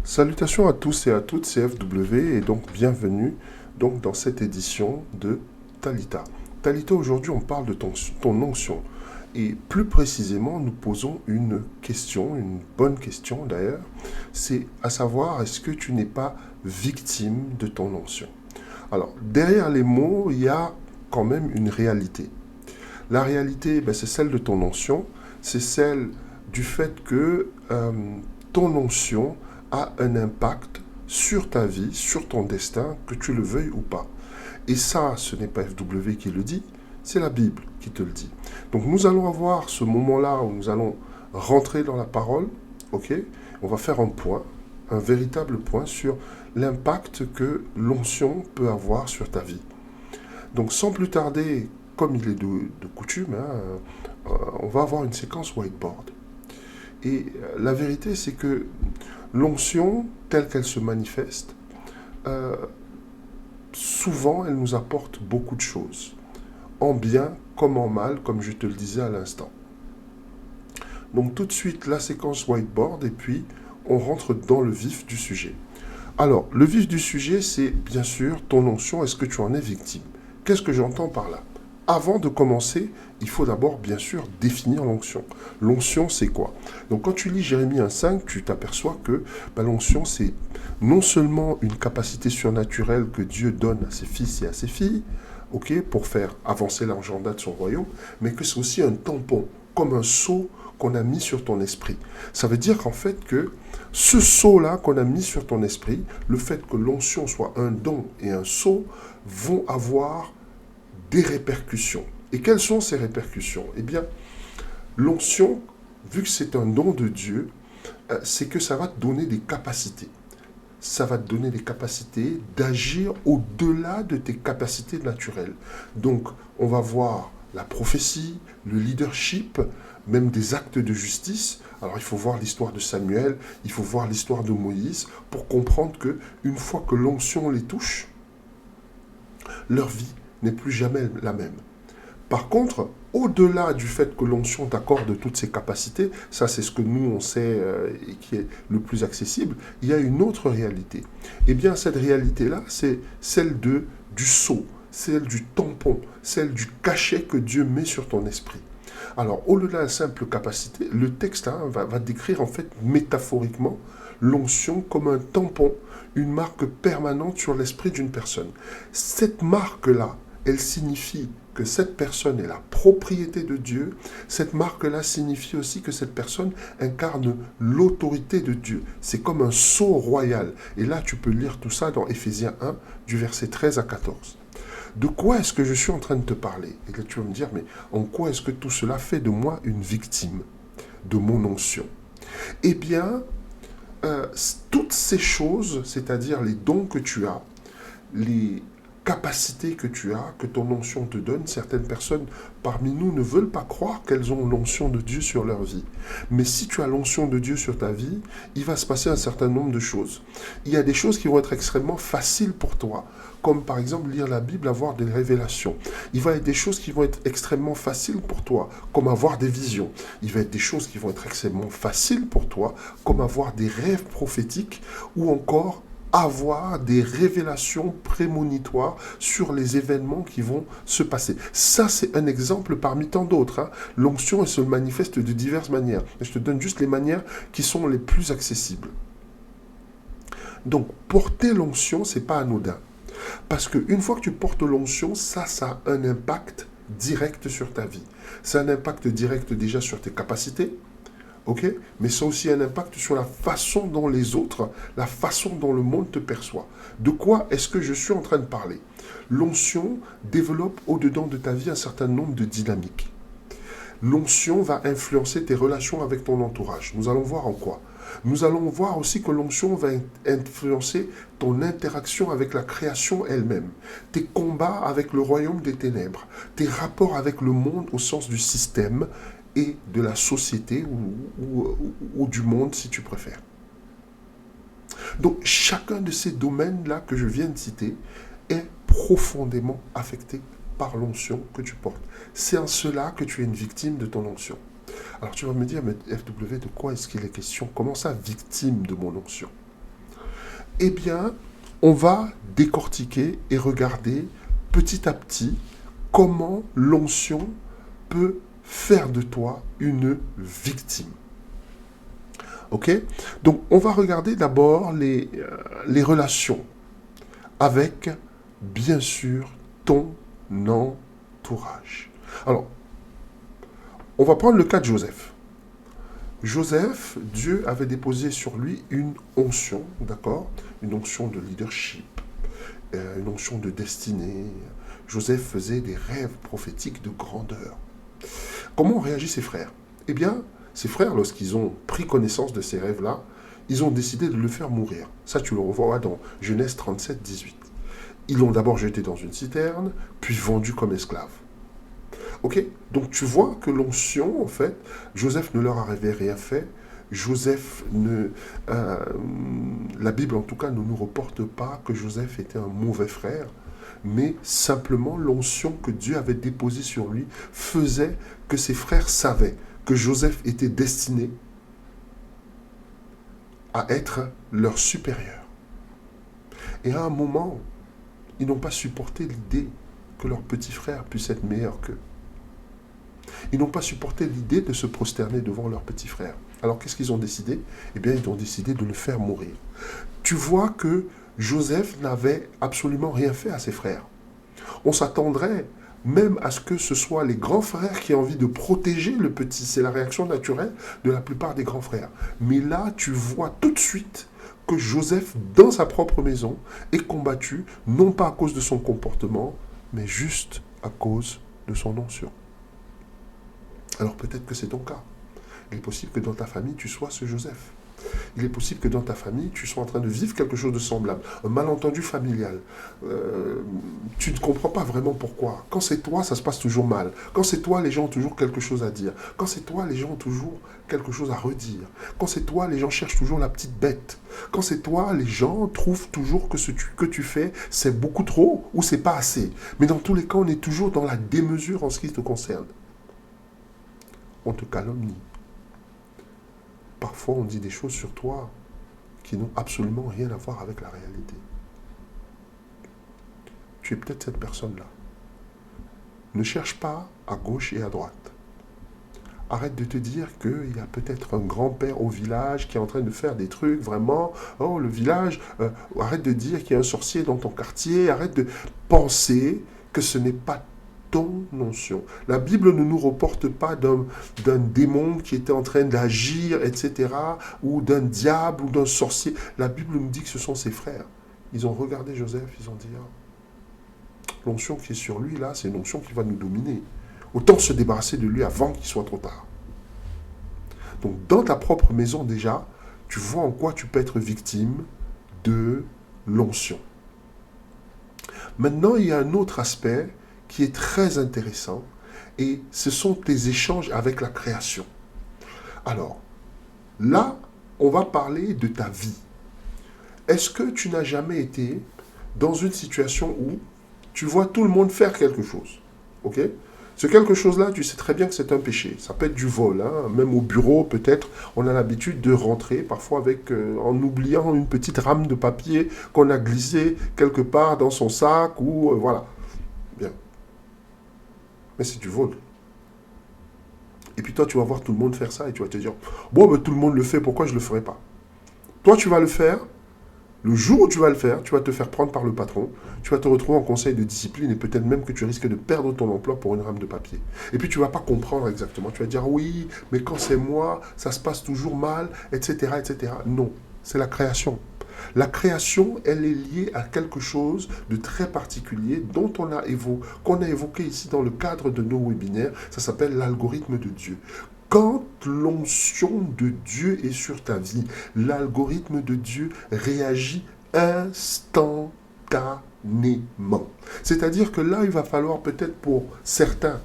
Salutations à tous et à toutes, c'est FW et donc bienvenue dans cette édition de Talita. Talita, aujourd'hui on parle de ton onction et plus précisément nous posons une question, une bonne question d'ailleurs, c'est à savoir est-ce que tu n'es pas victime de ton onction. Alors derrière les mots il y a quand même une réalité. La réalité c'est celle de ton onction, c'est celle du fait que ton onction a un impact sur ta vie, sur ton destin, que tu le veuilles ou pas. Et ça, ce n'est pas FW qui le dit, c'est la Bible qui te le dit. Donc nous allons avoir ce moment-là où nous allons rentrer dans la parole, ok? On va faire un point, un véritable point sur l'impact que l'onction peut avoir sur ta vie. Donc sans plus tarder, comme il est de coutume, on va avoir une séquence whiteboard. Et la vérité, c'est que l'onction, telle qu'elle se manifeste, euh, souvent, elle nous apporte beaucoup de choses, en bien comme en mal, comme je te le disais à l'instant. Donc tout de suite, la séquence whiteboard, et puis on rentre dans le vif du sujet. Alors, le vif du sujet, c'est bien sûr ton onction, est-ce que tu en es victime? Qu'est-ce que j'entends par là? Avant de commencer, il faut d'abord, bien sûr, définir l'onction. L'onction, c'est quoi? Donc, quand tu lis Jérémie 1,5, tu t'aperçois que l'onction, c'est non seulement une capacité surnaturelle que Dieu donne à ses fils et à ses filles, ok, pour faire avancer l'agenda de son royaume, mais que c'est aussi un tampon, comme un sceau qu'on a mis sur ton esprit. Ça veut dire qu'en fait que ce sceau-là qu'on a mis sur ton esprit, le fait que l'onction soit un don et un sceau, vont avoir des répercussions. Et quelles sont ces répercussions? Eh bien, l'onction, vu que c'est un don de Dieu, c'est que ça va te donner des capacités. Ça va te donner des capacités d'agir au-delà de tes capacités naturelles. Donc, on va voir la prophétie, le leadership, même des actes de justice. Alors, il faut voir l'histoire de Samuel, il faut voir l'histoire de Moïse pour comprendre que une fois que l'onction les touche, leur vie n'est plus jamais la même. Par contre, au-delà du fait que l'onction t'accorde toutes ces capacités, ça c'est ce que nous on sait et qui est le plus accessible, il y a une autre réalité. Eh bien cette réalité-là, c'est celle du sceau, celle du tampon, celle du cachet que Dieu met sur ton esprit. Alors au-delà de la simple capacité, le texte va décrire en fait métaphoriquement l'onction comme un tampon, une marque permanente sur l'esprit d'une personne. Cette marque-là, elle signifie que cette personne est la propriété de Dieu. Cette marque-là signifie aussi que cette personne incarne l'autorité de Dieu. C'est comme un sceau royal. Et là, tu peux lire tout ça dans Éphésiens 1, du verset 13 à 14. De quoi est-ce que je suis en train de te parler? Et là, tu vas me dire, mais en quoi est-ce que tout cela fait de moi une victime de mon onction? Eh bien, toutes ces choses, c'est-à-dire les dons que tu as, les capacités que tu as, que ton onction te donne, certaines personnes parmi nous ne veulent pas croire qu'elles ont l'onction de Dieu sur leur vie. Mais si tu as l'onction de Dieu sur ta vie, il va se passer un certain nombre de choses. Il y a des choses qui vont être extrêmement faciles pour toi, comme par exemple lire la Bible, avoir des révélations. Il va y avoir des choses qui vont être extrêmement faciles pour toi, comme avoir des visions. Il va y avoir des choses qui vont être extrêmement faciles pour toi, comme avoir des rêves prophétiques ou encore avoir des révélations prémonitoires sur les événements qui vont se passer. Ça, c'est un exemple parmi tant d'autres. L'onction, elle se manifeste de diverses manières. Je te donne juste les manières qui sont les plus accessibles. Donc, porter l'onction, c'est pas anodin. Parce qu'une fois que tu portes l'onction, ça a un impact direct sur ta vie. C'est un impact direct déjà sur tes capacités, ok? Mais ça a aussi un impact sur la façon dont les autres, la façon dont le monde te perçoit. De quoi est-ce que je suis en train de parler? L'onction développe au-dedans de ta vie un certain nombre de dynamiques. L'onction va influencer tes relations avec ton entourage. Nous allons voir en quoi. Nous allons voir aussi que l'onction va influencer ton interaction avec la création elle-même, tes combats avec le royaume des ténèbres, tes rapports avec le monde au sens du système et de la société ou du monde si tu préfères. Donc chacun de ces domaines-là que je viens de citer est profondément affecté par l'onction que tu portes. C'est en cela que tu es une victime de ton onction. Alors tu vas me dire, mais FW, de quoi est-ce qu'il est question? Comment ça, victime de mon onction? Eh bien, on va décortiquer et regarder petit à petit comment l'onction peut faire de toi une victime. Ok? Donc, on va regarder d'abord les relations avec, bien sûr, ton entourage. Alors, on va prendre le cas de Joseph. Joseph, Dieu avait déposé sur lui une onction, d'accord? Une onction de leadership, une onction de destinée. Joseph faisait des rêves prophétiques de grandeur. Comment ont réagi ses frères? Eh bien, ses frères, lorsqu'ils ont pris connaissance de ces rêves-là, ils ont décidé de le faire mourir. Ça, tu le revois dans Genèse 37, 18. Ils l'ont d'abord jeté dans une citerne, puis vendu comme esclave. Ok? Donc tu vois que l'onction, en fait, Joseph ne leur avait rien fait. Joseph ne... la Bible, en tout cas, ne nous reporte pas que Joseph était un mauvais frère, mais simplement l'onction que Dieu avait déposée sur lui faisait que ses frères savaient que Joseph était destiné à être leur supérieur. Et à un moment, ils n'ont pas supporté l'idée que leur petit frère puisse être meilleur qu'eux. Ils n'ont pas supporté l'idée de se prosterner devant leur petit frère. Alors qu'est-ce qu'ils ont décidé? Eh bien, ils ont décidé de le faire mourir. Tu vois que Joseph n'avait absolument rien fait à ses frères. On s'attendrait même à ce que ce soit les grands frères qui aient envie de protéger le petit. C'est la réaction naturelle de la plupart des grands frères. Mais là, tu vois tout de suite que Joseph, dans sa propre maison, est combattu, non pas à cause de son comportement, mais juste à cause de son onction. Alors peut-être que c'est ton cas. Il est possible que dans ta famille, tu sois ce Joseph. Il est possible que dans ta famille, tu sois en train de vivre quelque chose de semblable. Un malentendu familial. Tu ne comprends pas vraiment pourquoi. Quand c'est toi, ça se passe toujours mal. Quand c'est toi, les gens ont toujours quelque chose à dire. Quand c'est toi, les gens ont toujours quelque chose à redire. Quand c'est toi, les gens cherchent toujours la petite bête. Quand c'est toi, les gens trouvent toujours que ce que tu fais, c'est beaucoup trop ou c'est pas assez. Mais dans tous les cas, on est toujours dans la démesure en ce qui te concerne. On te calomnie. Parfois, on dit des choses sur toi qui n'ont absolument rien à voir avec la réalité. Tu es peut-être cette personne-là. Ne cherche pas à gauche et à droite. Arrête de te dire qu'il y a peut-être un grand-père au village qui est en train de faire des trucs vraiment. Oh, le village. Arrête de dire qu'il y a un sorcier dans ton quartier. Arrête de penser que ce n'est pas ton onction. La Bible ne nous reporte pas d'un démon qui était en train d'agir, etc., ou d'un diable ou d'un sorcier. La Bible nous dit que ce sont ses frères. Ils ont regardé Joseph, ils ont dit, ah, l'onction qui est sur lui, là, c'est une onction qui va nous dominer. Autant se débarrasser de lui avant qu'il soit trop tard. Donc, dans ta propre maison, déjà, tu vois en quoi tu peux être victime de l'onction. Maintenant, il y a un autre aspect qui est très intéressant, et ce sont tes échanges avec la création. Alors, là, on va parler de ta vie. Est-ce que tu n'as jamais été dans une situation où tu vois tout le monde faire quelque chose? Ok? Ce quelque chose-là, tu sais très bien que c'est un péché. Ça peut être du vol. Hein? Même au bureau, peut-être, on a l'habitude de rentrer, parfois avec, en oubliant une petite rame de papier qu'on a glissée quelque part dans son sac, ou voilà. Bien. Mais c'est du vol. Et puis toi, tu vas voir tout le monde faire ça et tu vas te dire, bon, ben, tout le monde le fait, pourquoi je ne le ferai pas? Toi, tu vas le faire. Le jour où tu vas le faire, tu vas te faire prendre par le patron, tu vas te retrouver en conseil de discipline et peut-être même que tu risques de perdre ton emploi pour une rame de papier. Et puis tu ne vas pas comprendre exactement. Tu vas dire, oui, mais quand c'est moi, ça se passe toujours mal, etc., etc. Non, c'est la création. La création, elle est liée à quelque chose de très particulier qu'on a évoqué ici dans le cadre de nos webinaires. Ça s'appelle l'algorithme de Dieu. Quand l'onction de Dieu est sur ta vie, l'algorithme de Dieu réagit instantanément. C'est-à-dire que là, il va falloir peut-être pour certains,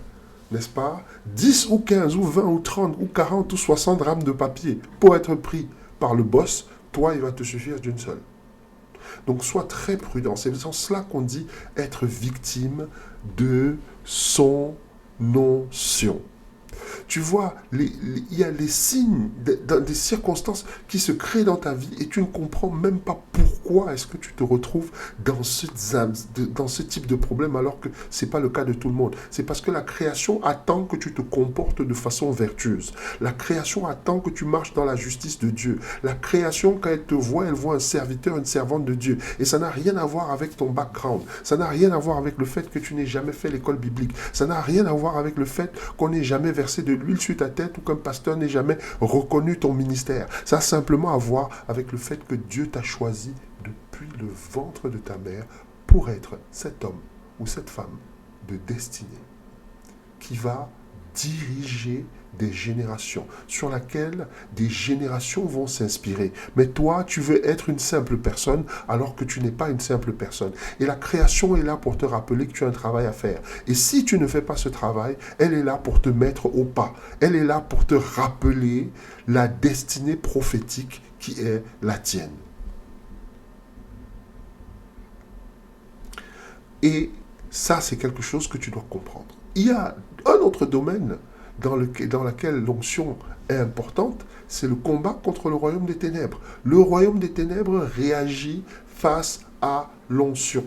n'est-ce pas, 10 ou 15 ou 20 ou 30 ou 40 ou 60 rames de papier pour être pris par le boss. Toi, il va te suffire d'une seule. Donc, sois très prudent. C'est en cela qu'on dit être victime de son onction. Tu vois, il y a les signes, des circonstances qui se créent dans ta vie et tu ne comprends même pas pourquoi est-ce que tu te retrouves dans ce type de problème alors que ce n'est pas le cas de tout le monde. C'est parce que la création attend que tu te comportes de façon vertueuse. La création attend que tu marches dans la justice de Dieu. La création, quand elle te voit, elle voit un serviteur, une servante de Dieu. Et ça n'a rien à voir avec ton background. Ça n'a rien à voir avec le fait que tu n'aies jamais fait l'école biblique. Ça n'a rien à voir avec le fait qu'on n'ait jamais versé de l'huile sur ta tête ou qu'un pasteur n'ait jamais reconnu ton ministère. Ça a simplement à voir avec le fait que Dieu t'a choisi depuis le ventre de ta mère pour être cet homme ou cette femme de destinée qui va diriger des générations, sur laquelle des générations vont s'inspirer. Mais toi, tu veux être une simple personne alors que tu n'es pas une simple personne. Et la création est là pour te rappeler que tu as un travail à faire. Et si tu ne fais pas ce travail, elle est là pour te mettre au pas. Elle est là pour te rappeler la destinée prophétique qui est la tienne. Et ça, c'est quelque chose que tu dois comprendre. Il y a un autre domaine dans lequel l'onction est importante, c'est le combat contre le royaume des ténèbres. Le royaume des ténèbres réagit face à l'onction.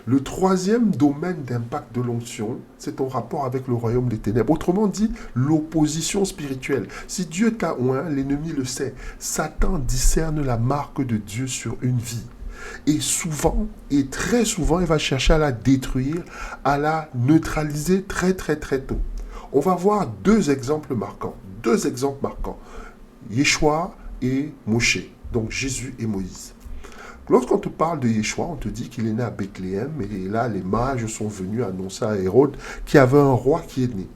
Le troisième domaine d'impact de l'onction, c'est ton rapport avec le royaume des ténèbres. Autrement dit, l'opposition spirituelle. Si Dieu t'a oint, l'ennemi le sait. Satan discerne la marque de Dieu sur une vie. Et souvent, et très souvent, il va chercher à la détruire, à la neutraliser très très très tôt. On va voir deux exemples marquants. Yeshua et Moshe, donc Jésus et Moïse. Lorsqu'on te parle de Yeshua, on te dit qu'il est né à Bethléem, et là, les mages sont venus annoncer à Hérode qu'il y avait un roi qui est né.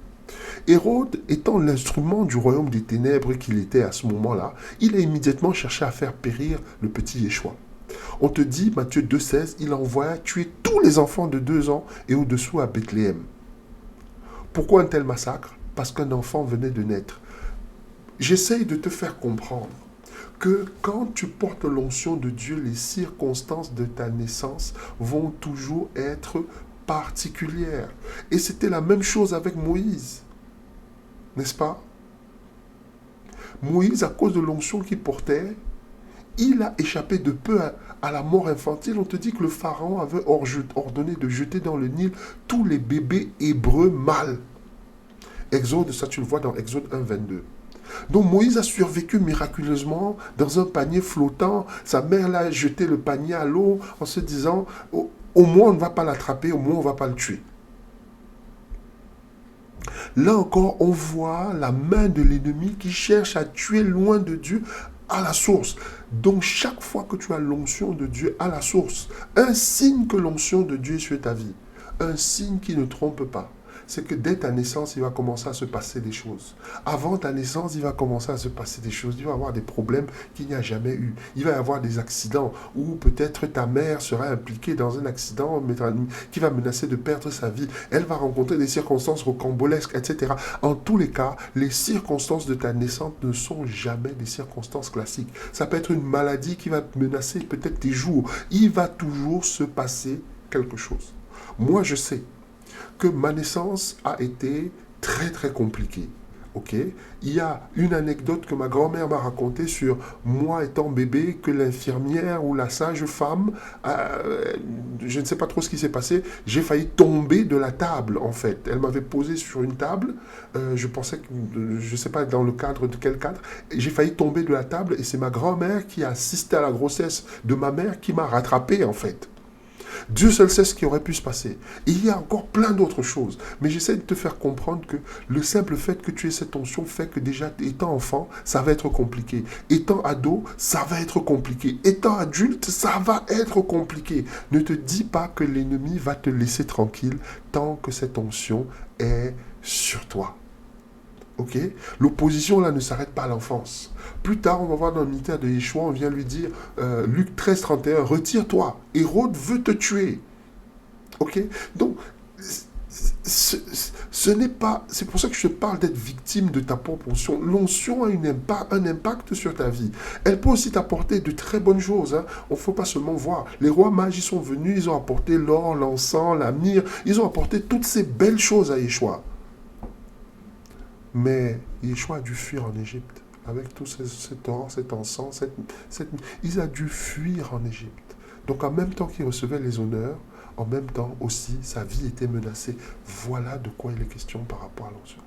Hérode, étant l'instrument du royaume des ténèbres qu'il était à ce moment-là, il a immédiatement cherché à faire périr le petit Yeshua. On te dit, Matthieu 2,16, il envoya tuer tous les enfants de 2 ans et au-dessous à Bethléem. Pourquoi un tel massacre? Parce qu'un enfant venait de naître. J'essaye de te faire comprendre que quand tu portes l'onction de Dieu, les circonstances de ta naissance vont toujours être particulières. Et c'était la même chose avec Moïse, n'est-ce pas? Moïse, à cause de l'onction qu'il portait, il a échappé de peu à la mort infantile. On te dit que le pharaon avait ordonné de jeter dans le Nil tous les bébés hébreux mâles. Exode, ça tu le vois dans Exode 1, 22. Donc Moïse a survécu miraculeusement dans un panier flottant. Sa mère l'a jeté le panier à l'eau en se disant, au moins on ne va pas l'attraper, au moins on ne va pas le tuer. Là encore, on voit la main de l'ennemi qui cherche à tuer loin de Dieu à la source. Donc chaque fois que tu as l'onction de Dieu à la source, un signe que l'onction de Dieu est sur ta vie, un signe qui ne trompe pas, c'est que dès ta naissance, il va commencer à se passer des choses. Avant ta naissance, il va commencer à se passer des choses. Il va y avoir des problèmes qu'il n'y a jamais eu. Il va y avoir des accidents où peut-être ta mère sera impliquée dans un accident qui va menacer de perdre sa vie. Elle va rencontrer des circonstances rocambolesques, etc. En tous les cas, les circonstances de ta naissance ne sont jamais des circonstances classiques. Ça peut être une maladie qui va menacer peut-être tes jours. Il va toujours se passer quelque chose. Moi, je sais que ma naissance a été très très compliquée. Ok? Il y a une anecdote que ma grand-mère m'a racontée sur moi étant bébé, que l'infirmière ou la sage-femme, je ne sais pas trop ce qui s'est passé, j'ai failli tomber de la table en fait. Elle m'avait posé sur une table, je pensais que, je ne sais pas dans le cadre de quel cadre, j'ai failli tomber de la table et c'est ma grand-mère qui a assisté à la grossesse de ma mère qui m'a rattrapé en fait. Dieu seul sait ce qui aurait pu se passer. Et il y a encore plein d'autres choses. Mais j'essaie de te faire comprendre que le simple fait que tu aies cette onction fait que déjà, étant enfant, ça va être compliqué. Étant ado, ça va être compliqué. Étant adulte, ça va être compliqué. Ne te dis pas que l'ennemi va te laisser tranquille tant que cette onction est sur toi. Ok? L'opposition là ne s'arrête pas à l'enfance. Plus tard, on va voir dans le ministère de Yeshua, on vient lui dire, Luc 13, 31, retire-toi, Hérode veut te tuer. Ok? Donc, ce n'est pas... C'est pour ça que je te parle d'être victime de ta propre onction. L'onction a un impact sur ta vie. Elle peut aussi t'apporter de très bonnes choses. Hein. On ne faut pas seulement voir. Les rois mages, ils sont venus, ils ont apporté l'or, l'encens, la myrrhe. Ils ont apporté toutes ces belles choses à Yeshua. Mais Yeshua a dû fuir en Égypte. Avec tout cet or, cet encens, il a dû fuir en Égypte. Donc en même temps qu'il recevait les honneurs, en même temps aussi sa vie était menacée. Voilà de quoi il est question par rapport à l'onction.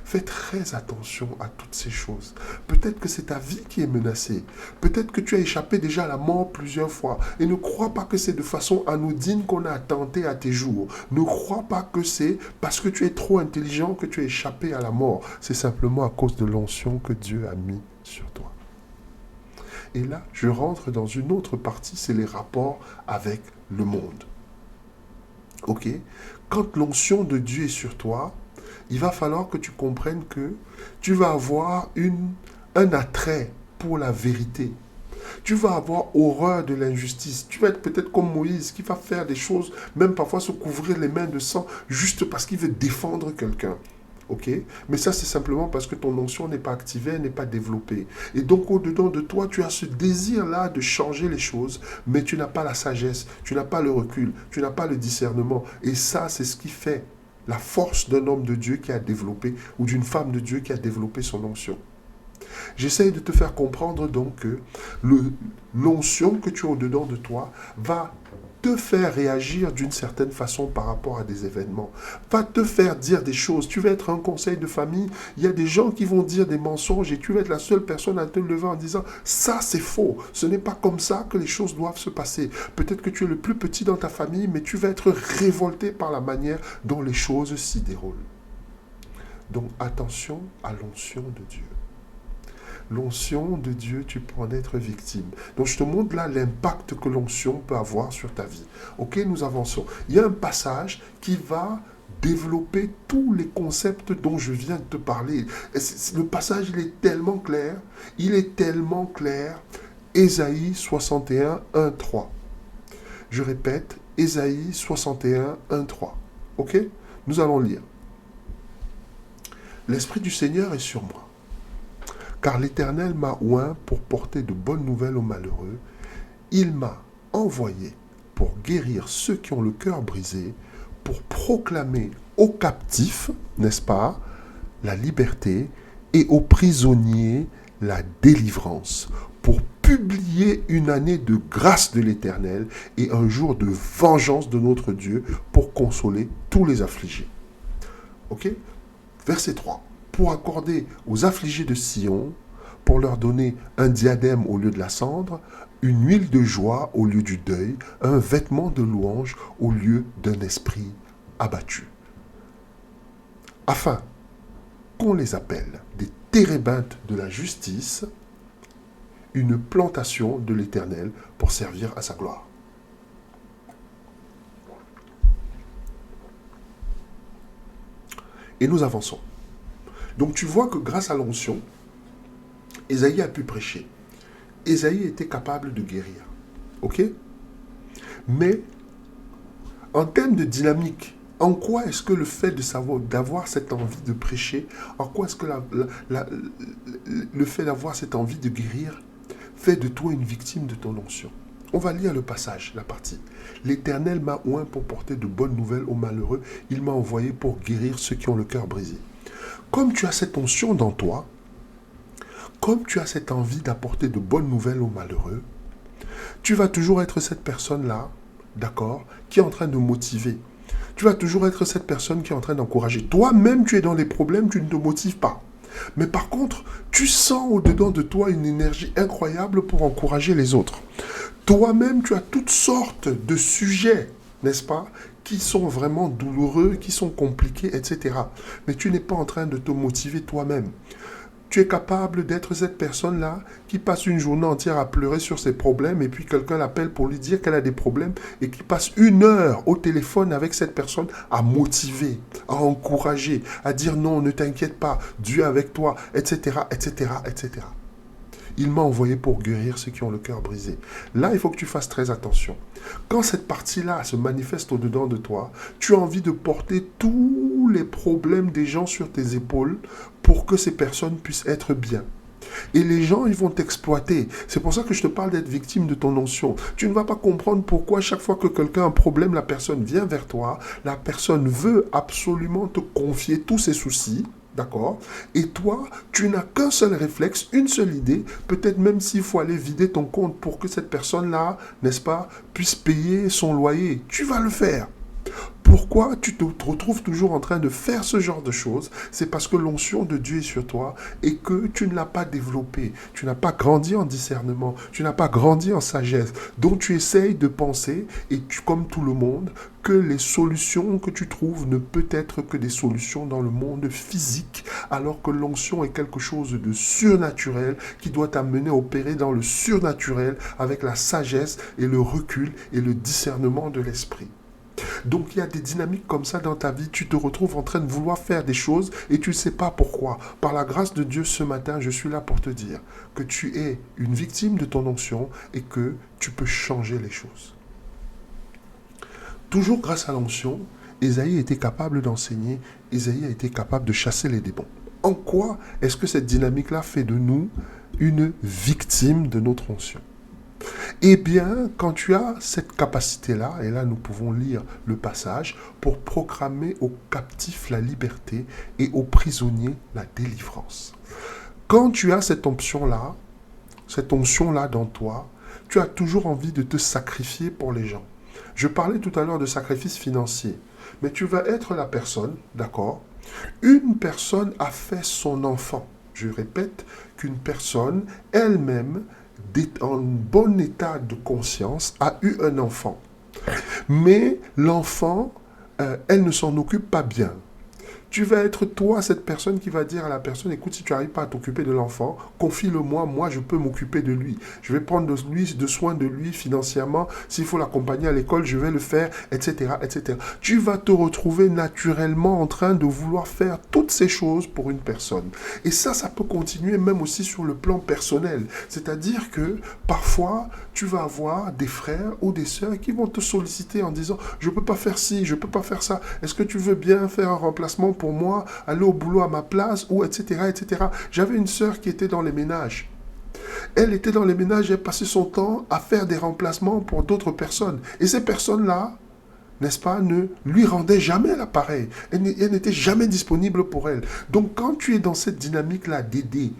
Fais très attention à toutes ces choses. Peut-être que c'est ta vie qui est menacée. Peut-être que tu as échappé déjà à la mort plusieurs fois. Et ne crois pas que c'est de façon anodine qu'on a attenté à tes jours. Ne crois pas que c'est parce que tu es trop intelligent que tu as échappé à la mort. C'est simplement à cause de l'onction que Dieu a mis sur toi. Et là, je rentre dans une autre partie, c'est les rapports avec le monde. Ok? Quand l'onction de Dieu est sur toi, il va falloir que tu comprennes que tu vas avoir un attrait pour la vérité. Tu vas avoir horreur de l'injustice. Tu vas être peut-être comme Moïse qui va faire des choses, même parfois se couvrir les mains de sang, juste parce qu'il veut défendre quelqu'un. Ok? Mais ça, c'est simplement parce que ton onction n'est pas activée, n'est pas développée. Et donc, au-dedans de toi, tu as ce désir-là de changer les choses, mais tu n'as pas la sagesse, tu n'as pas le recul, tu n'as pas le discernement. Et ça, c'est ce qui fait la force d'un homme de Dieu qui a développé, ou d'une femme de Dieu qui a développé son onction. J'essaye de te faire comprendre donc que l'onction que tu as au-dedans de toi va te faire réagir d'une certaine façon par rapport à des événements, va te faire dire des choses. Tu vas être un conseil de famille, il y a des gens qui vont dire des mensonges et tu vas être la seule personne à te lever en disant « ça c'est faux, ce n'est pas comme ça que les choses doivent se passer ». Peut-être que tu es le plus petit dans ta famille, mais tu vas être révolté par la manière dont les choses s'y déroulent. Donc attention à l'onction de Dieu. L'onction de Dieu, tu peux en être victime. Donc je te montre là l'impact que l'onction peut avoir sur ta vie. Ok, nous avançons. Il y a un passage qui va développer tous les concepts dont je viens de te parler. Le passage, il est tellement clair. Il est tellement clair. Ésaïe 61, 1, 3. Je répète, Ésaïe 61, 1, 3. Ok? Nous allons lire. L'Esprit du Seigneur est sur moi. Car l'Éternel m'a oint pour porter de bonnes nouvelles aux malheureux. Il m'a envoyé pour guérir ceux qui ont le cœur brisé, pour proclamer aux captifs, n'est-ce pas, la liberté, et aux prisonniers la délivrance, pour publier une année de grâce de l'Éternel et un jour de vengeance de notre Dieu, pour consoler tous les affligés. Ok? Verset 3. Pour accorder aux affligés de Sion, pour leur donner un diadème au lieu de la cendre, une huile de joie au lieu du deuil, un vêtement de louange au lieu d'un esprit abattu. Afin qu'on les appelle des térébintes de la justice, une plantation de l'Éternel pour servir à sa gloire. Et nous avançons. Donc tu vois que grâce à l'onction, Ésaïe a pu prêcher. Ésaïe était capable de guérir. Ok? Mais en termes de dynamique, en quoi est-ce que le fait de savoir, d'avoir cette envie de prêcher, en quoi est-ce que le fait d'avoir cette envie de guérir fait de toi une victime de ton onction? On va lire le passage, la partie. L'Éternel m'a oint pour porter de bonnes nouvelles aux malheureux. Il m'a envoyé pour guérir ceux qui ont le cœur brisé. Comme tu as cette onction dans toi, comme tu as cette envie d'apporter de bonnes nouvelles aux malheureux, tu vas toujours être cette personne-là, d'accord, qui est en train de motiver. Tu vas toujours être cette personne qui est en train d'encourager. Toi-même, tu es dans les problèmes, tu ne te motives pas. Mais par contre, tu sens au-dedans de toi une énergie incroyable pour encourager les autres. Toi-même, tu as toutes sortes de sujets, n'est-ce pas, qui sont vraiment douloureux, qui sont compliqués, etc. Mais tu n'es pas en train de te motiver toi-même. Tu es capable d'être cette personne-là qui passe une journée entière à pleurer sur ses problèmes et puis quelqu'un l'appelle pour lui dire qu'elle a des problèmes et qui passe 1 heure au téléphone avec cette personne à motiver, à encourager, à dire non, ne t'inquiète pas, Dieu est avec toi, etc., etc., etc. Il m'a envoyé pour guérir ceux qui ont le cœur brisé. Là, il faut que tu fasses très attention. Quand cette partie-là se manifeste au-dedans de toi, tu as envie de porter tous les problèmes des gens sur tes épaules pour que ces personnes puissent être bien. Et les gens, ils vont t'exploiter. C'est pour ça que je te parle d'être victime de ton onction. Tu ne vas pas comprendre pourquoi chaque fois que quelqu'un a un problème, la personne vient vers toi, la personne veut absolument te confier tous ses soucis. D'accord? Et toi, tu n'as qu'un seul réflexe, une seule idée, peut-être même s'il faut aller vider ton compte pour que cette personne-là, n'est-ce pas, puisse payer son loyer. Tu vas le faire. Pourquoi tu te retrouves toujours en train de faire ce genre de choses? C'est parce que l'onction de Dieu est sur toi et que tu ne l'as pas développée. Tu n'as pas grandi en discernement, tu n'as pas grandi en sagesse. Donc tu essayes de penser, et comme tout le monde, que les solutions que tu trouves ne peuvent être que des solutions dans le monde physique, alors que l'onction est quelque chose de surnaturel qui doit t'amener à opérer dans le surnaturel avec la sagesse et le recul et le discernement de l'esprit. Donc il y a des dynamiques comme ça dans ta vie. Tu te retrouves en train de vouloir faire des choses et tu ne sais pas pourquoi. Par la grâce de Dieu, ce matin, je suis là pour te dire que tu es une victime de ton onction et que tu peux changer les choses. Toujours grâce à l'onction, Ésaïe était capable d'enseigner, Ésaïe a été capable de chasser les démons. En quoi est-ce que cette dynamique-là fait de nous une victime de notre onction? Eh bien, quand tu as cette capacité-là, et là nous pouvons lire le passage, pour proclamer aux captifs la liberté et aux prisonniers la délivrance. Quand tu as cette onction-là dans toi, tu as toujours envie de te sacrifier pour les gens. Je parlais tout à l'heure de sacrifice financier, mais tu vas être la personne, d'accord? Une personne a fait son enfant. Je répète qu'une personne elle-même en bon état de conscience, a eu un enfant. Mais l'enfant, elle ne s'en occupe pas bien. Tu vas être toi cette personne qui va dire à la personne, écoute, si tu n'arrives pas à t'occuper de l'enfant, confie-le-moi, moi je peux m'occuper de lui. Je vais prendre de soin de lui financièrement, s'il faut l'accompagner à l'école, je vais le faire, etc., etc. Tu vas te retrouver naturellement en train de vouloir faire toutes ces choses pour une personne. Et ça peut continuer même aussi sur le plan personnel. C'est-à-dire que parfois, tu vas avoir des frères ou des sœurs qui vont te solliciter en disant, je ne peux pas faire ci, je ne peux pas faire ça. Est-ce que tu veux bien faire un remplacement pour moi, aller au boulot à ma place, ou etc., etc. J'avais une sœur qui était dans les ménages. Elle était dans les ménages, elle passait son temps à faire des remplacements pour d'autres personnes. Et ces personnes-là, n'est-ce pas, ne lui rendaient jamais l'appareil. Elle n'était jamais disponible pour elle. Donc quand tu es dans cette dynamique-là d'aider,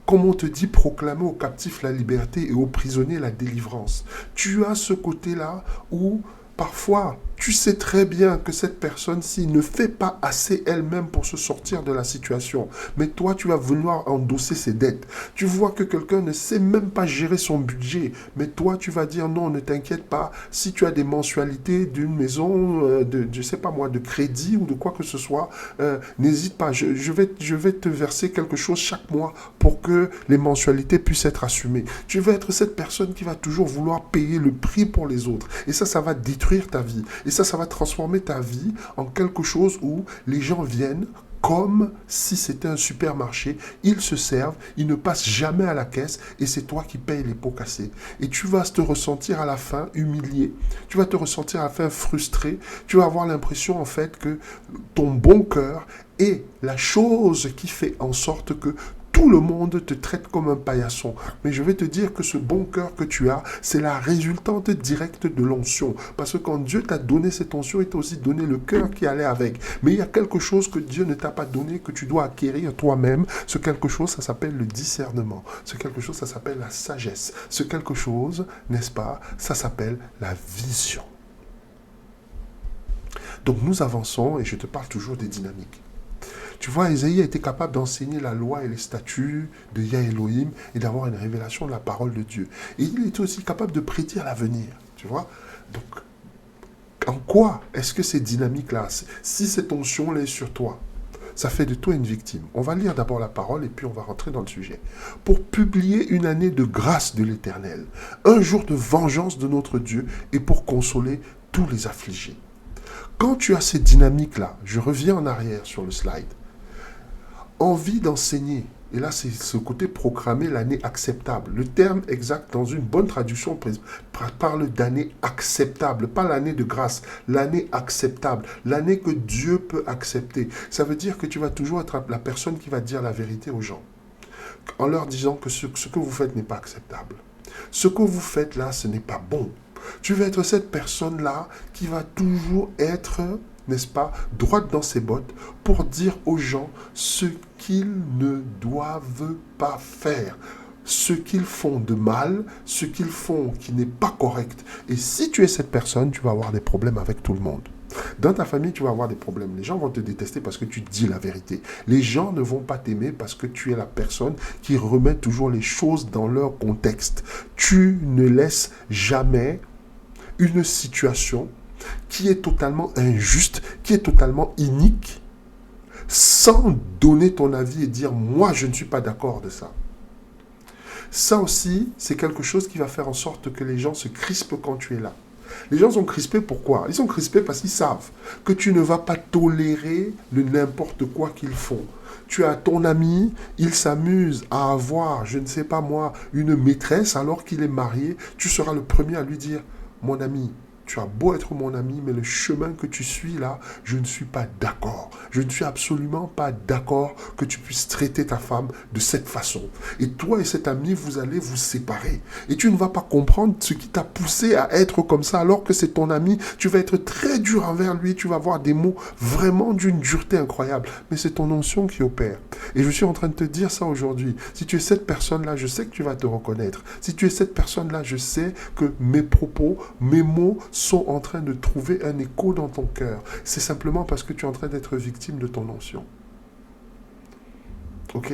comme on te dit, proclamer aux captifs la liberté et aux prisonniers la délivrance, tu as ce côté-là où parfois, tu sais très bien que cette personne-ci ne fait pas assez elle-même pour se sortir de la situation. Mais toi, tu vas vouloir endosser ses dettes. Tu vois que quelqu'un ne sait même pas gérer son budget. Mais toi, tu vas dire non, ne t'inquiète pas. Si tu as des mensualités d'une maison, je sais pas moi, de crédit ou de quoi que ce soit, n'hésite pas. Je vais te verser quelque chose chaque mois pour que les mensualités puissent être assumées. Tu vas être cette personne qui va toujours vouloir payer le prix pour les autres. Et ça va détruire ta vie. Et ça va transformer ta vie en quelque chose où les gens viennent comme si c'était un supermarché. Ils se servent, ils ne passent jamais à la caisse et c'est toi qui payes les pots cassés. Et tu vas te ressentir à la fin humilié. Tu vas te ressentir à la fin frustré. Tu vas avoir l'impression en fait que ton bon cœur est la chose qui fait en sorte que tout le monde te traite comme un paillasson. Mais je vais te dire que ce bon cœur que tu as, c'est la résultante directe de l'onction. Parce que quand Dieu t'a donné cette onction, il t'a aussi donné le cœur qui allait avec. Mais il y a quelque chose que Dieu ne t'a pas donné, que tu dois acquérir toi-même. Ce quelque chose, ça s'appelle le discernement. Ce quelque chose, ça s'appelle la sagesse. Ce quelque chose, n'est-ce pas, ça s'appelle la vision. Donc nous avançons et je te parle toujours des dynamiques. Tu vois, Ésaïe a été capable d'enseigner la loi et les statuts de Yah Elohim et d'avoir une révélation de la parole de Dieu. Et il était aussi capable de prédire l'avenir, tu vois. Donc, en quoi est-ce que ces dynamiques-là, si cette onction-là est sur toi, ça fait de toi une victime? On va lire d'abord la parole et puis on va rentrer dans le sujet. Pour publier une année de grâce de l'Éternel, un jour de vengeance de notre Dieu et pour consoler tous les affligés. Quand tu as cette dynamique-là, je reviens en arrière sur le slide, envie d'enseigner, et là c'est ce côté proclamer l'année acceptable. Le terme exact dans une bonne traduction parle d'année acceptable, pas l'année de grâce, l'année acceptable, l'année que Dieu peut accepter. Ça veut dire que tu vas toujours être la personne qui va dire la vérité aux gens, en leur disant que ce que vous faites n'est pas acceptable. Ce que vous faites là, ce n'est pas bon. Tu vas être cette personne-là qui va toujours être n'est-ce pas, droite dans ses bottes pour dire aux gens ce qu'ils ne doivent pas faire, ce qu'ils font de mal, ce qu'ils font qui n'est pas correct. Et si tu es cette personne, tu vas avoir des problèmes avec tout le monde. Dans ta famille, tu vas avoir des problèmes. Les gens vont te détester parce que tu dis la vérité. Les gens ne vont pas t'aimer parce que tu es la personne qui remet toujours les choses dans leur contexte. Tu ne laisses jamais une situation qui est totalement injuste, qui est totalement inique, sans donner ton avis et dire « moi, je ne suis pas d'accord de ça ». Ça aussi, c'est quelque chose qui va faire en sorte que les gens se crispent quand tu es là. Les gens sont crispés pourquoi? Ils sont crispés parce qu'ils savent que tu ne vas pas tolérer le n'importe quoi qu'ils font. Tu as ton ami, il s'amuse à avoir, je ne sais pas moi, une maîtresse alors qu'il est marié. Tu seras le premier à lui dire « mon ami, tu as beau être mon ami, mais le chemin que tu suis là, je ne suis pas d'accord. Je ne suis absolument pas d'accord que tu puisses traiter ta femme de cette façon. Et toi et cet ami, vous allez vous séparer. Et tu ne vas pas comprendre ce qui t'a poussé à être comme ça, alors que c'est ton ami. Tu vas être très dur envers lui. Tu vas avoir des mots vraiment d'une dureté incroyable. Mais c'est ton onction qui opère. Et je suis en train de te dire ça aujourd'hui. Si tu es cette personne-là, je sais que tu vas te reconnaître. Si tu es cette personne-là, je sais que mes propos, mes mots sont en train de trouver un écho dans ton cœur. C'est simplement parce que tu es en train d'être victime de ton onction. Ok?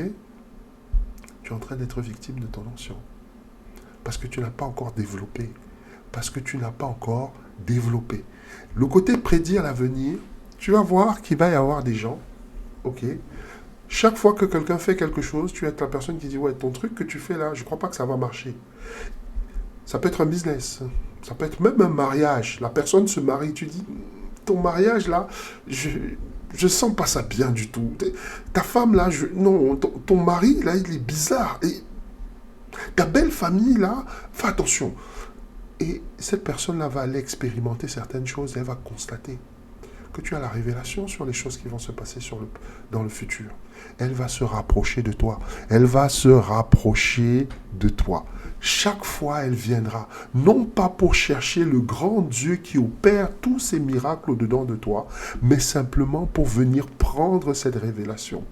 Tu es en train d'être victime de ton onction. Parce que tu n'as pas encore développé. Parce que tu n'as pas encore développé. Le côté prédire l'avenir, tu vas voir qu'il va y avoir des gens, ok? Chaque fois que quelqu'un fait quelque chose, tu es la personne qui dit « ouais, ton truc que tu fais là, je ne crois pas que ça va marcher. » Ça peut être un business. Ça peut être même un mariage. La personne se marie. Tu dis, ton mariage là, je sens pas ça bien du tout. Ta femme là, non, ton mari là, il est bizarre. Et ta belle famille là, fais attention. Et cette personne-là va aller expérimenter certaines choses et elle va constater que tu as la révélation sur les choses qui vont se passer dans le futur. Elle va se rapprocher de toi. Elle va se rapprocher de toi. Chaque fois, elle viendra, non pas pour chercher le grand Dieu qui opère tous ces miracles au-dedans de toi, mais simplement pour venir prendre cette révélation.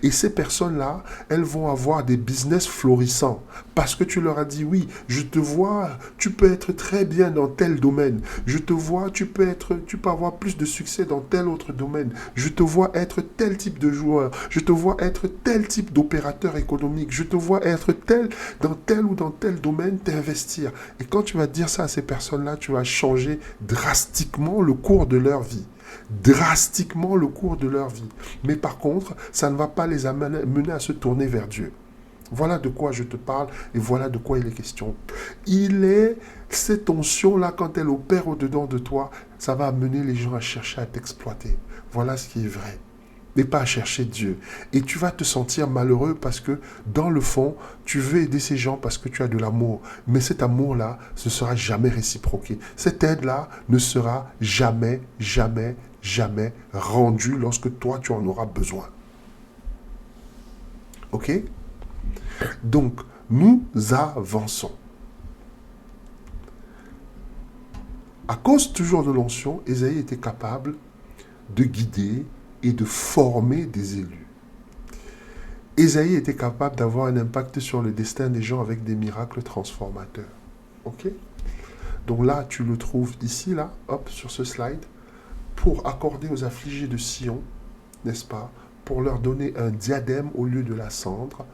Et ces personnes-là, elles vont avoir des business florissants parce que tu leur as dit, oui, je te vois, tu peux être très bien dans tel domaine. Je te vois, tu peux avoir plus de succès dans tel autre domaine. Je te vois être tel type de joueur. Je te vois être tel type d'opérateur économique. Je te vois être dans tel ou dans tel domaine, t'investir. Et quand tu vas dire ça à ces personnes-là, tu vas changer drastiquement le cours de leur vie. Drastiquement le cours de leur vie. Mais par contre, ça ne va pas les mener à se tourner vers Dieu. Voilà de quoi je te parle et voilà de quoi il est question. Cette onction-là, quand elle opère au-dedans de toi, ça va amener les gens à chercher à t'exploiter. Voilà ce qui est vrai. Mais pas à chercher Dieu. Et tu vas te sentir malheureux parce que, dans le fond, tu veux aider ces gens parce que tu as de l'amour. Mais cet amour-là ne sera jamais réciproqué. Cette aide-là ne sera jamais, jamais, jamais rendue lorsque toi, tu en auras besoin. Ok? Donc, nous avançons. À cause toujours de l'onction, Ésaïe était capable de guider et de former des élus. Ésaïe était capable d'avoir un impact sur le destin des gens avec des miracles transformateurs. Ok? Donc là, tu le trouves ici, là, hop, sur ce slide, pour accorder aux affligés de Sion, n'est-ce pas, pour leur donner un diadème au lieu de la cendre,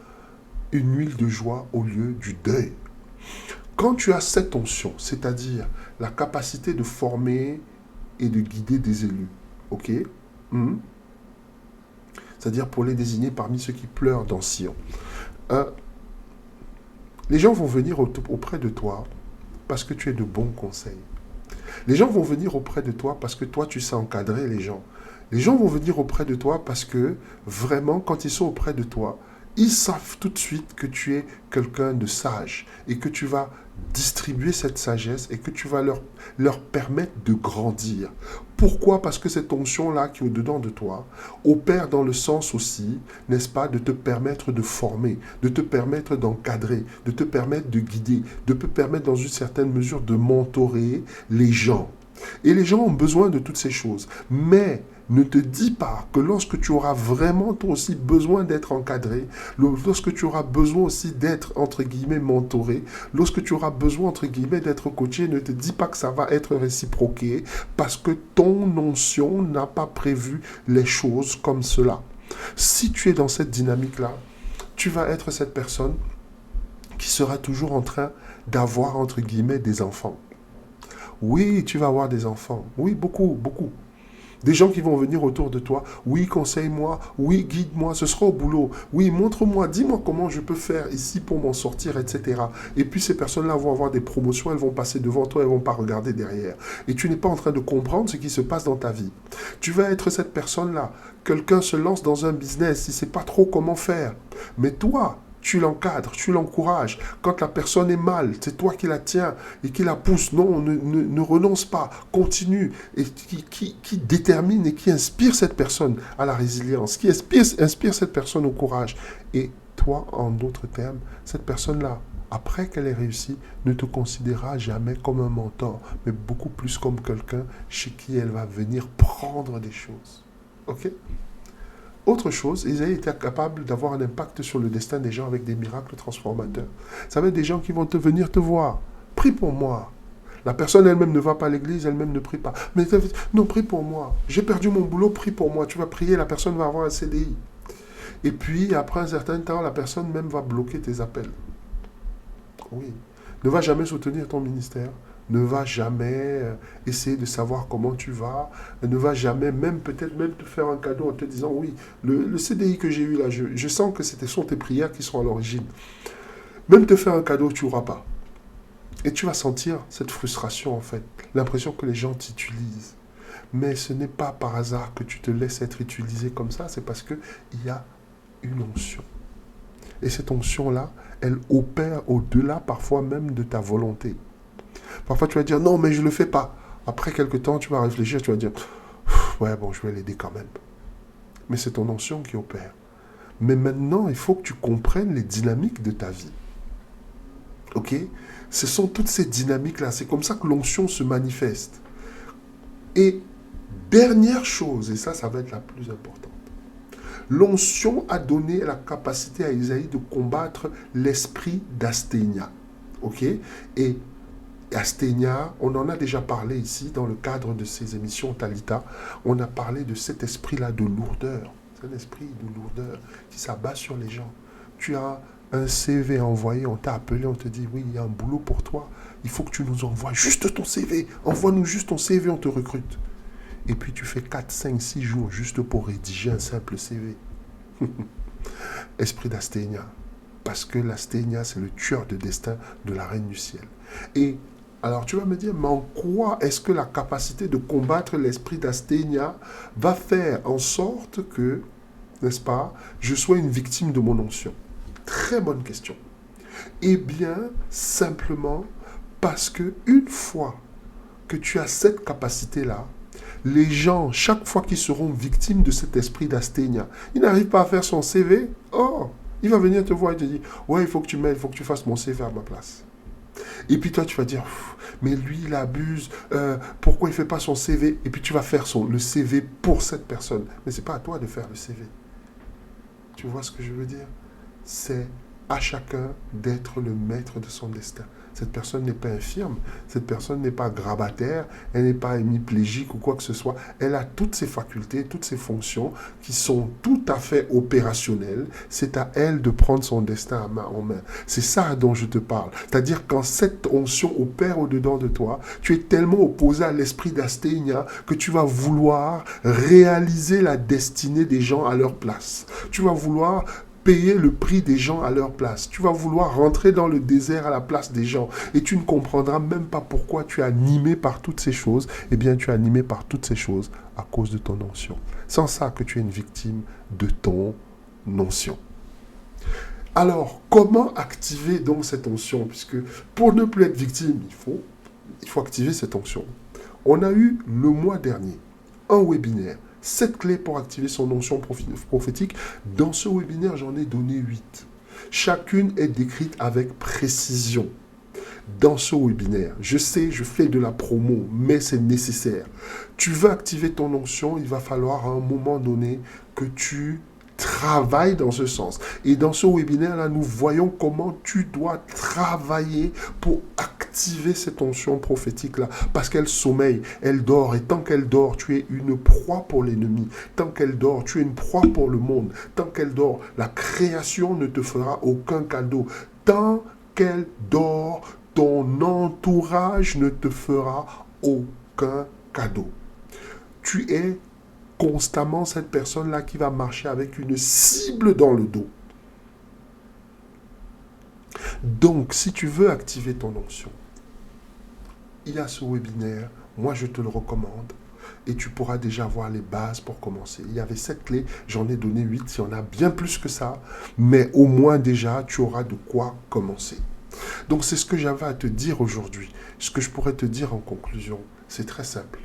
une huile de joie au lieu du deuil. Quand tu as cette onction, c'est-à-dire la capacité de former et de guider des élus, ok? C'est-à-dire pour les désigner parmi ceux qui pleurent dans Sion. Les gens vont venir auprès de toi parce que tu es de bons conseils. Les gens vont venir auprès de toi parce que toi, tu sais encadrer les gens. Les gens vont venir auprès de toi parce que, vraiment, quand ils sont auprès de toi, ils savent tout de suite que tu es quelqu'un de sage et que tu vas distribuer cette sagesse et que tu vas leur permettre de grandir. Pourquoi? Parce que cette onction-là qui est au-dedans de toi opère dans le sens aussi, n'est-ce pas, de te permettre de former, de te permettre d'encadrer, de te permettre de guider, de te permettre dans une certaine mesure de mentorer les gens. Et les gens ont besoin de toutes ces choses. Mais ne te dis pas que lorsque tu auras vraiment toi aussi besoin d'être encadré, lorsque tu auras besoin aussi d'être, entre guillemets, mentoré, lorsque tu auras besoin, entre guillemets, d'être coaché, ne te dis pas que ça va être réciproqué parce que ton notion n'a pas prévu les choses comme cela. Si tu es dans cette dynamique-là, tu vas être cette personne qui sera toujours en train d'avoir, entre guillemets, des enfants. Oui, tu vas avoir des enfants. Oui, beaucoup, beaucoup. Des gens qui vont venir autour de toi. Oui, conseille-moi. Oui, guide-moi. Ce sera au boulot. Oui, montre-moi. Dis-moi comment je peux faire ici pour m'en sortir, etc. Et puis ces personnes-là vont avoir des promotions. Elles vont passer devant toi. Elles ne vont pas regarder derrière. Et tu n'es pas en train de comprendre ce qui se passe dans ta vie. Tu vas être cette personne-là. Quelqu'un se lance dans un business. Il ne sait pas trop comment faire. Mais toi, tu l'encadres, tu l'encourages. Quand la personne est mal, c'est toi qui la tiens et qui la pousse. Non, ne renonce pas, continue. Et qui détermine et qui inspire cette personne à la résilience, qui inspire cette personne au courage. Et toi, en d'autres termes, cette personne-là, après qu'elle ait réussi, ne te considérera jamais comme un mentor, mais beaucoup plus comme quelqu'un chez qui elle va venir prendre des choses. Ok ? Autre chose, Isaïe était capable d'avoir un impact sur le destin des gens avec des miracles transformateurs. Ça va être des gens qui vont venir te voir. Prie pour moi. La personne elle-même ne va pas à l'église, elle-même ne prie pas. Mais non, prie pour moi. J'ai perdu mon boulot, prie pour moi. Tu vas prier, la personne va avoir un CDI. Et puis, après un certain temps, la personne même va bloquer tes appels. Oui. Ne va jamais soutenir ton ministère. Ne va jamais essayer de savoir comment tu vas, ne va jamais même peut-être même te faire un cadeau en te disant oui, le CDI que j'ai eu là, je sens que ce sont tes prières qui sont à l'origine. Même te faire un cadeau, tu n'auras pas. Et tu vas sentir cette frustration en fait, l'impression que les gens t'utilisent. Mais ce n'est pas par hasard que tu te laisses être utilisé comme ça, c'est parce qu'il y a une onction. Et cette onction-là, elle opère au-delà parfois même de ta volonté. Parfois, tu vas dire, non, mais je ne le fais pas. Après quelques temps, tu vas réfléchir, tu vas dire, ouais, bon, je vais l'aider quand même. Mais c'est ton onction qui opère. Mais maintenant, il faut que tu comprennes les dynamiques de ta vie. Ok ? Ce sont toutes ces dynamiques-là. C'est comme ça que l'onction se manifeste. Et dernière chose, et ça va être la plus importante. L'onction a donné la capacité à Isaïe de combattre l'esprit d'Asthénia. Ok ? Et Asthénia, on en a déjà parlé ici dans le cadre de ces émissions Talita. On a parlé de cet esprit-là de lourdeur. C'est un esprit de lourdeur qui s'abat sur les gens. Tu as un CV envoyé, on t'a appelé, on te dit oui, il y a un boulot pour toi. Il faut que tu nous envoies juste ton CV. Envoie-nous juste ton CV, on te recrute. Et puis tu fais 4, 5, 6 jours juste pour rédiger un simple CV. Esprit d'Asthénia. Parce que l'Asthénia, c'est le tueur de destin de la reine du ciel. Et alors tu vas me dire, mais en quoi est-ce que la capacité de combattre l'esprit d'Asthénia va faire en sorte que, n'est-ce pas, je sois une victime de mon onction? Très bonne question. Eh bien, simplement parce que une fois que tu as cette capacité-là, les gens, chaque fois qu'ils seront victimes de cet esprit d'Asthénia, ils n'arrivent pas à faire son CV. Oh, il va venir te voir et te dire, ouais, il faut que tu m'aides, il faut que tu fasses mon CV à ma place. Et puis toi, tu vas dire, mais lui, il abuse, pourquoi il ne fait pas son CV? Et puis tu vas faire le CV pour cette personne. Mais ce n'est pas à toi de faire le CV. Tu vois ce que je veux dire? C'est à chacun d'être le maître de son destin. Cette personne n'est pas infirme, cette personne n'est pas grabataire, elle n'est pas hémiplégique ou quoi que ce soit. Elle a toutes ses facultés, toutes ses fonctions qui sont tout à fait opérationnelles. C'est à elle de prendre son destin en main. C'est ça dont je te parle. C'est-à-dire quand cette onction opère au-dedans de toi, tu es tellement opposé à l'esprit d'Asthénia que tu vas vouloir réaliser la destinée des gens à leur place. Tu vas vouloir payer le prix des gens à leur place. Tu vas vouloir rentrer dans le désert à la place des gens et tu ne comprendras même pas pourquoi tu es animé par toutes ces choses. Eh bien, tu es animé par toutes ces choses à cause de ton onction. Sans ça que tu es une victime de ton onction. Alors, comment activer donc cette onction? Puisque pour ne plus être victime, il faut activer cette onction. On a eu le mois dernier un webinaire. 7 clés pour activer son onction prophétique. Dans ce webinaire, j'en ai donné 8. Chacune est décrite avec précision. dans ce webinaire. Je sais, je fais de la promo, mais c'est nécessaire. Tu veux activer ton onction, il va falloir à un moment donné que tu travailles dans ce sens. Et dans ce webinaire-là, nous voyons comment tu dois travailler pour activer cette onction prophétique-là. Parce qu'elle sommeille, elle dort. Et tant qu'elle dort, tu es une proie pour l'ennemi. Tant qu'elle dort, tu es une proie pour le monde. Tant qu'elle dort, la création ne te fera aucun cadeau. Tant qu'elle dort, ton entourage ne te fera aucun cadeau. Tu es constamment cette personne-là qui va marcher avec une cible dans le dos. Donc, si tu veux activer ton onction, il y a ce webinaire, moi je te le recommande, et tu pourras déjà voir les bases pour commencer. Il y avait 7 clés, j'en ai donné 8, il y en a bien plus que ça, mais au moins déjà, tu auras de quoi commencer. Donc, c'est ce que j'avais à te dire aujourd'hui. Ce que je pourrais te dire en conclusion, c'est très simple.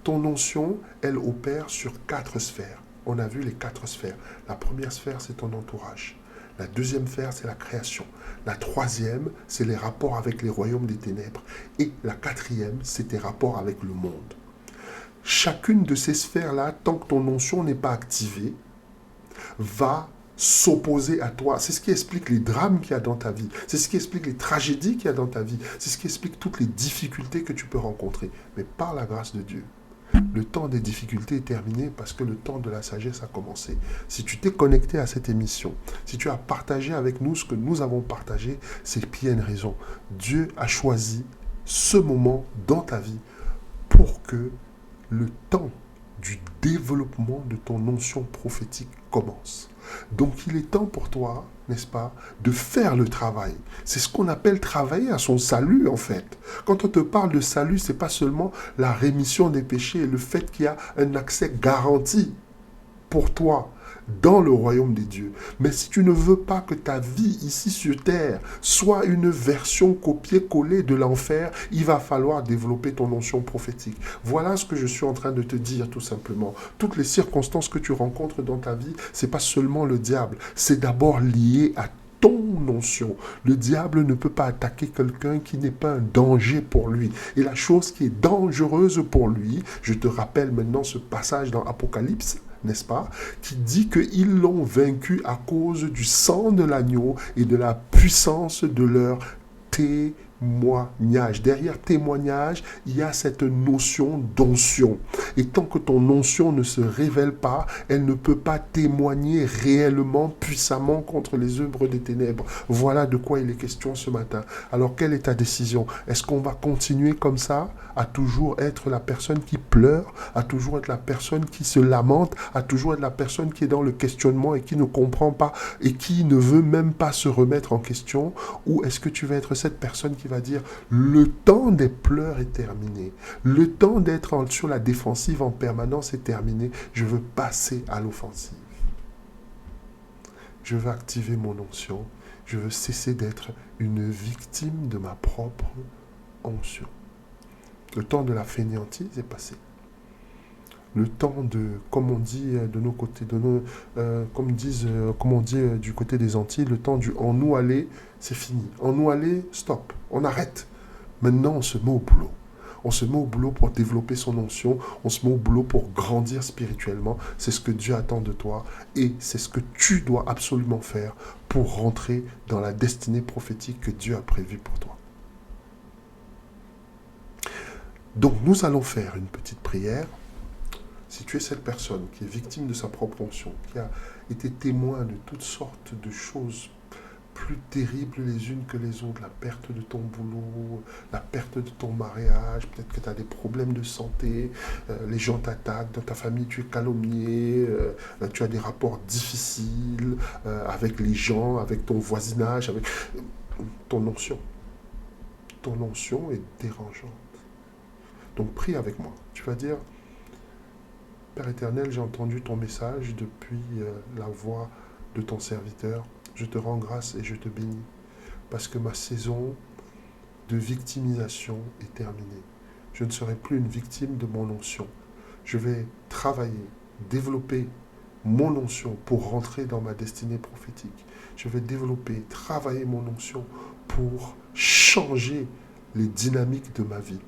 Ton onction, elle opère sur 4 sphères. On a vu les 4 sphères. La première sphère, c'est ton entourage. La deuxième sphère, c'est la création. La troisième, c'est les rapports avec les royaumes des ténèbres. Et la quatrième, c'est tes rapports avec le monde. Chacune de ces sphères-là, tant que ton onction n'est pas activée, va s'opposer à toi. C'est ce qui explique les drames qu'il y a dans ta vie. C'est ce qui explique les tragédies qu'il y a dans ta vie. C'est ce qui explique toutes les difficultés que tu peux rencontrer. Mais par la grâce de Dieu, le temps des difficultés est terminé parce que le temps de la sagesse a commencé. Si tu t'es connecté à cette émission, si tu as partagé avec nous ce que nous avons partagé, c'est qu'il y a une raison. Dieu a choisi ce moment dans ta vie pour que le temps du développement de ton onction prophétique commence. Donc il est temps pour toi, n'est-ce pas, de faire le travail. C'est ce qu'on appelle travailler à son salut en fait. Quand on te parle de salut, ce n'est pas seulement la rémission des péchés et le fait qu'il y a un accès garanti pour toi dans le royaume des dieux. Mais si tu ne veux pas que ta vie ici sur terre soit une version copier-coller de l'enfer, il va falloir développer ton onction prophétique. Voilà ce que je suis en train de te dire tout simplement. Toutes les circonstances que tu rencontres dans ta vie, c'est pas seulement le diable, c'est d'abord lié à ton onction. Le diable ne peut pas attaquer quelqu'un qui n'est pas un danger pour lui. Et la chose qui est dangereuse pour lui, je te rappelle maintenant ce passage dans Apocalypse, n'est-ce pas, qui dit qu'ils l'ont vaincu à cause du sang de l'agneau et de la puissance de leur témoignage. Derrière témoignage, il y a cette notion d'onction. Et tant que ton onction ne se révèle pas, elle ne peut pas témoigner réellement, puissamment contre les œuvres des ténèbres. Voilà de quoi il est question ce matin. Alors, quelle est ta décision? Est-ce qu'on va continuer comme ça, à toujours être la personne qui pleure, à toujours être la personne qui se lamente, à toujours être la personne qui est dans le questionnement et qui ne comprend pas et qui ne veut même pas se remettre en question? Ou est-ce que tu vas être cette personne qui va dire le temps des pleurs est terminé, le temps d'être sur la défensive en permanence est terminé, je veux passer à l'offensive. Je veux activer mon onction, je veux cesser d'être une victime de ma propre onction. Le temps de la fainéantise est passé. Le temps de, comme on dit de nos côtés, comme on dit du côté des Antilles, le temps du en nous aller, c'est fini. En nous aller, stop, on arrête. Maintenant, on se met au boulot. On se met au boulot pour développer son onction, on se met au boulot pour grandir spirituellement. C'est ce que Dieu attend de toi et c'est ce que tu dois absolument faire pour rentrer dans la destinée prophétique que Dieu a prévue pour toi. Donc, nous allons faire une petite prière. Si tu es cette personne qui est victime de sa propre onction, qui a été témoin de toutes sortes de choses plus terribles les unes que les autres, la perte de ton boulot, la perte de ton mariage, peut-être que tu as des problèmes de santé, les gens t'attaquent, dans ta famille tu es calomnié, tu as des rapports difficiles avec les gens, avec ton voisinage, avec ton onction. Ton onction est dérangeante. Donc prie avec moi. Tu vas dire, Père éternel, j'ai entendu ton message depuis la voix de ton serviteur. Je te rends grâce et je te bénis parce que ma saison de victimisation est terminée. Je ne serai plus une victime de mon onction. Je vais travailler, développer mon onction pour rentrer dans ma destinée prophétique. Je vais développer, travailler mon onction pour changer les dynamiques de ma vie.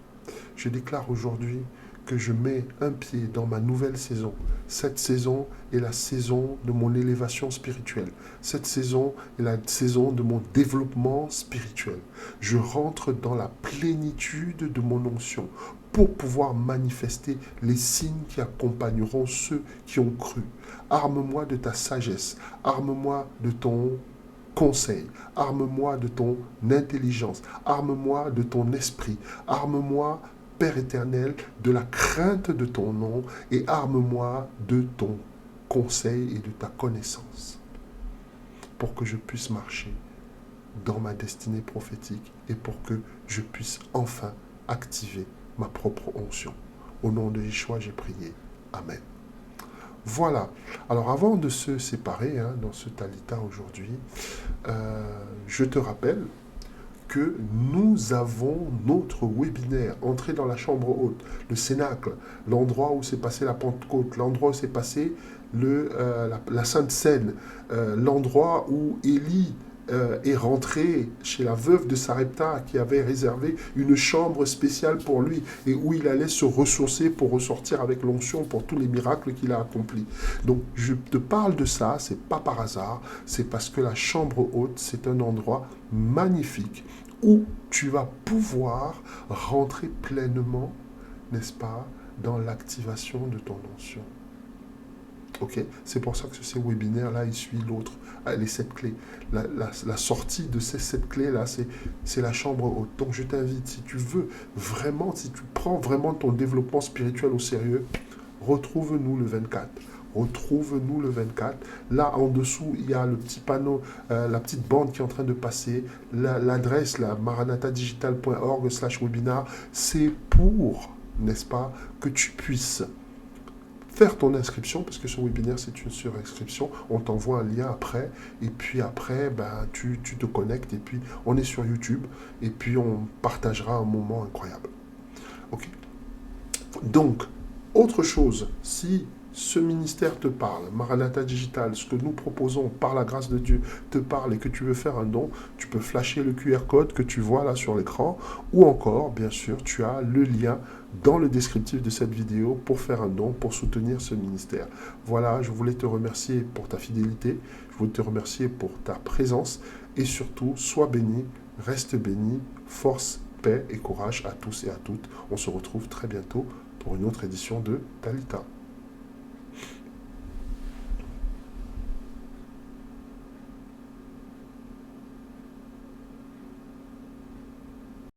Je déclare aujourd'hui que je mets un pied dans ma nouvelle saison. Cette saison est la saison de mon élévation spirituelle. Cette saison est la saison de mon développement spirituel. Je rentre dans la plénitude de mon onction pour pouvoir manifester les signes qui accompagneront ceux qui ont cru. Arme-moi de ta sagesse, arme-moi de ton conseil, arme-moi de ton intelligence, arme-moi de ton esprit, arme-moi, Père éternel, de la crainte de ton nom et arme-moi de ton conseil et de ta connaissance pour que je puisse marcher dans ma destinée prophétique et pour que je puisse enfin activer ma propre onction. Au nom de Yeshua, j'ai prié. Amen. Voilà. Alors avant de se séparer dans ce Talita aujourd'hui, je te rappelle que nous avons notre webinaire, Entrer dans la chambre haute, le Cénacle, l'endroit où s'est passée la Pentecôte, l'endroit où s'est passée la Sainte Seine, l'endroit où Élie est rentré chez la veuve de Sarepta qui avait réservé une chambre spéciale pour lui et où il allait se ressourcer pour ressortir avec l'onction pour tous les miracles qu'il a accomplis. Donc je te parle de ça, c'est pas par hasard, c'est parce que la chambre haute, c'est un endroit magnifique où tu vas pouvoir rentrer pleinement, n'est-ce pas, dans l'activation de ton onction. Ok, c'est pour ça que ce webinaire-là, il suit l'autre, les 7 clés. La sortie de ces 7 clés-là, c'est la chambre haute. Donc je t'invite, si tu veux vraiment, si tu prends vraiment ton développement spirituel au sérieux, retrouve-nous le 24. Retrouve-nous le 24. Là, en dessous, il y a le petit panneau, la petite bande qui est en train de passer. L'adresse, maranatadigital.org/webinar, c'est pour, n'est-ce pas, que tu puisses faire ton inscription, parce que ce webinaire, c'est une surinscription. On t'envoie un lien après, et puis après, tu te connectes, et puis on est sur YouTube, et puis on partagera un moment incroyable. Ok. Donc, autre chose, si ce ministère te parle, Maranatha Digital, ce que nous proposons par la grâce de Dieu te parle et que tu veux faire un don, tu peux flasher le QR code que tu vois là sur l'écran, ou encore, bien sûr, tu as le lien dans le descriptif de cette vidéo pour faire un don, pour soutenir ce ministère. Voilà, je voulais te remercier pour ta fidélité, je voulais te remercier pour ta présence, et surtout, sois béni, reste béni, force, paix et courage à tous et à toutes. On se retrouve très bientôt pour une autre édition de Talita.